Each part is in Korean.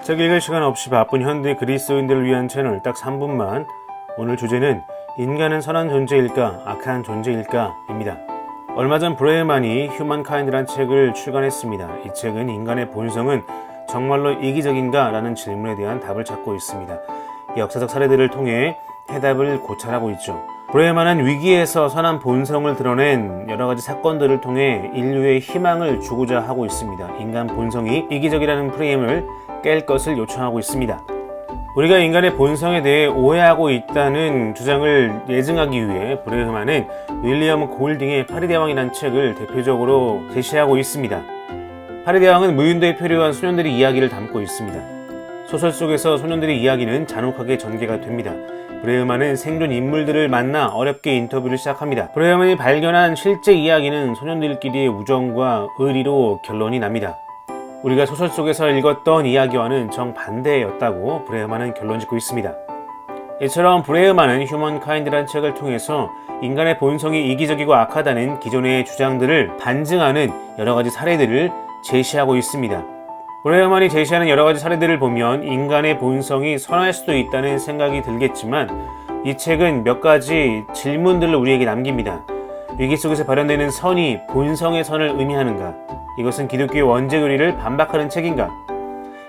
책 읽을 시간 없이 바쁜 현대 그리스도인들을 위한 채널 딱 3분만. 오늘 주제는 인간은 선한 존재일까 악한 존재일까 입니다. 얼마 전 브레이먼이 휴먼카인드란 책을 출간했습니다. 이 책은 인간의 본성은 정말로 이기적인가? 라는 질문에 대한 답을 찾고 있습니다. 역사적 사례들을 통해 해답을 고찰하고 있죠. 브레이먼은 위기에서 선한 본성을 드러낸 여러 가지 사건들을 통해 인류의 희망을 주고자 하고 있습니다. 인간 본성이 이기적이라는 프레임을 깰 것을 요청하고 있습니다. 우리가 인간의 본성에 대해 오해하고 있다는 주장을 예증하기 위해 브레이먼은 윌리엄 골딩의 파리대왕이라는 책을 대표적으로 제시하고 있습니다. 파리대왕은 무인도에 표류한 소년들의 이야기를 담고 있습니다. 소설 속에서 소년들의 이야기는 잔혹하게 전개가 됩니다. 브레이먼은 생존 인물들을 만나 어렵게 인터뷰를 시작합니다. 브레이먼이 발견한 실제 이야기는 소년들끼리의 우정과 의리로 결론이 납니다. 우리가 소설 속에서 읽었던 이야기와는 정반대였다고 브레이먼은 결론 짓고 있습니다. 이처럼 브레이먼은 휴먼카인드라는 책을 통해서 인간의 본성이 이기적이고 악하다는 기존의 주장들을 반증하는 여러 가지 사례들을 제시하고 있습니다. 브레이먼이 제시하는 여러 가지 사례들을 보면 인간의 본성이 선할 수도 있다는 생각이 들겠지만 이 책은 몇 가지 질문들을 우리에게 남깁니다. 위기 속에서 발현되는 선이 본성의 선을 의미하는가? 이것은 기독교의 원죄 교리를 반박하는 책인가?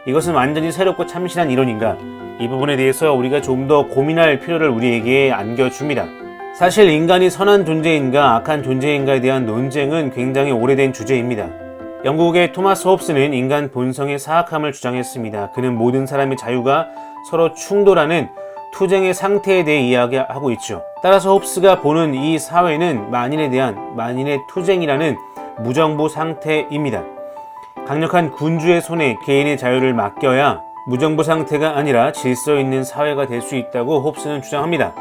이것은 완전히 새롭고 참신한 이론인가? 이 부분에 대해서 우리가 좀 더 고민할 필요를 우리에게 안겨줍니다. 사실 인간이 선한 존재인가 악한 존재인가에 대한 논쟁은 굉장히 오래된 주제입니다. 영국의 토마스 홉스는 인간 본성의 사악함을 주장했습니다. 그는 모든 사람의 자유가 서로 충돌하는 투쟁의 상태에 대해 이야기하고 있죠. 따라서 홉스가 보는 이 사회는 만인의 투쟁이라는 무정부 상태입니다. 강력한 군주의 손에 개인의 자유를 맡겨야 무정부 상태가 아니라 질서 있는 사회가 될 수 있다고 홉스는 주장합니다.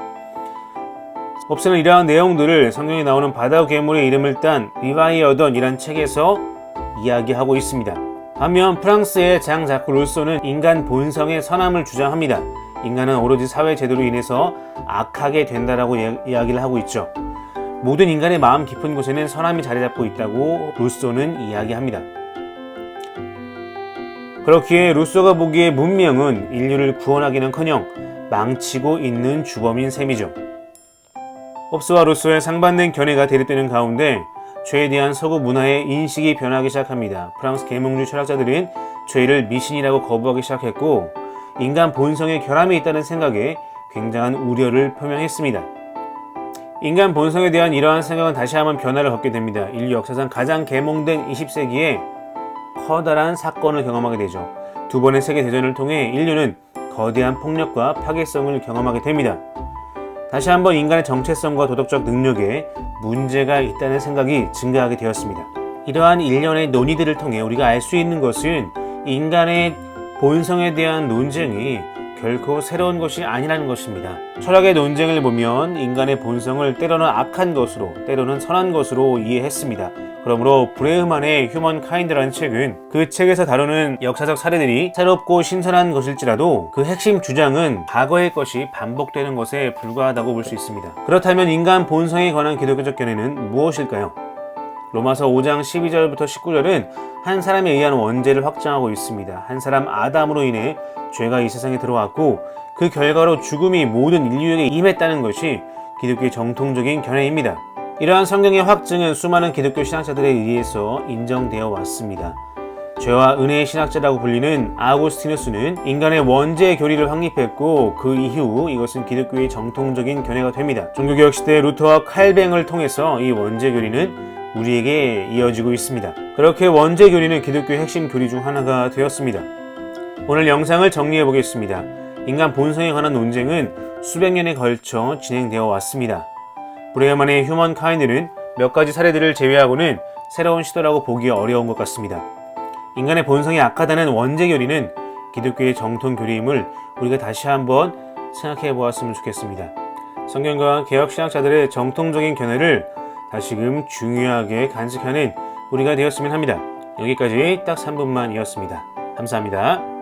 홉스는 이러한 내용들을 성경에 나오는 바다 괴물의 이름을 딴 리바이어던이란 책에서 이야기하고 있습니다. 반면 프랑스의 장 자크 루소는 인간 본성의 선함을 주장합니다. 인간은 오로지 사회 제도로 인해서 악하게 된다라고 이야기를 하고 있죠. 모든 인간의 마음 깊은 곳에는 선함이 자리 잡고 있다고 루소는 이야기합니다. 그렇기에 루소가 보기에 문명은 인류를 구원하기는커녕 망치고 있는 주범인 셈이죠. 홉스와 루소의 상반된 견해가 대립되는 가운데 죄에 대한 서구 문화의 인식이 변하기 시작합니다. 프랑스 계몽주의 철학자들은 죄를 미신이라고 거부하기 시작했고 인간 본성에 결함이 있다는 생각에 굉장한 우려를 표명했습니다. 인간 본성에 대한 이러한 생각은 다시 한번 변화를 겪게 됩니다. 인류 역사상 가장 계몽된 20세기에 커다란 사건을 경험하게 되죠. 두 번의 세계대전을 통해 인류는 거대한 폭력과 파괴성을 경험하게 됩니다. 다시 한번 인간의 정체성과 도덕적 능력에 문제가 있다는 생각이 증가하게 되었습니다. 이러한 일련의 논의들을 통해 우리가 알 수 있는 것은 인간의 본성에 대한 논쟁이 결코 새로운 것이 아니라는 것입니다. 철학의 논쟁을 보면 인간의 본성을 때로는 악한 것으로 때로는 선한 것으로 이해했습니다. 그러므로 브레이먼의 휴먼카인드라는 책은 그 책에서 다루는 역사적 사례들이 새롭고 신선한 것일지라도 그 핵심 주장은 과거의 것이 반복되는 것에 불과하다고 볼 수 있습니다. 그렇다면 인간 본성에 관한 기독교적 견해는 무엇일까요? 로마서 5장 12절부터 19절은 한 사람에 의한 원죄를 확정하고 있습니다. 한 사람 아담으로 인해 죄가 이 세상에 들어왔고 그 결과로 죽음이 모든 인류에게 임했다는 것이 기독교의 정통적인 견해입니다. 이러한 성경의 확증은 수많은 기독교 신학자들에 의해서 인정되어 왔습니다. 죄와 은혜의 신학자라고 불리는 아우구스티누스는 인간의 원죄 교리를 확립했고 그 이후 이것은 기독교의 정통적인 견해가 됩니다. 종교개혁 시대 루터와 칼뱅을 통해서 이 원죄 교리는 우리에게 이어지고 있습니다. 그렇게 원죄 교리는 기독교의 핵심 교리 중 하나가 되었습니다. 오늘 영상을 정리해 보겠습니다. 인간 본성에 관한 논쟁은 수백 년에 걸쳐 진행되어 왔습니다. 브레이먼의 휴먼카인드는 몇 가지 사례들을 제외하고는 새로운 시도라고 보기 어려운 것 같습니다. 인간의 본성이 악하다는 원죄 교리는 기독교의 정통 교리임을 우리가 다시 한번 생각해 보았으면 좋겠습니다. 성경과 개혁 신학자들의 정통적인 견해를 다시금 중요하게 간직하는 우리가 되었으면 합니다. 여기까지 딱 3분만이었습니다. 감사합니다.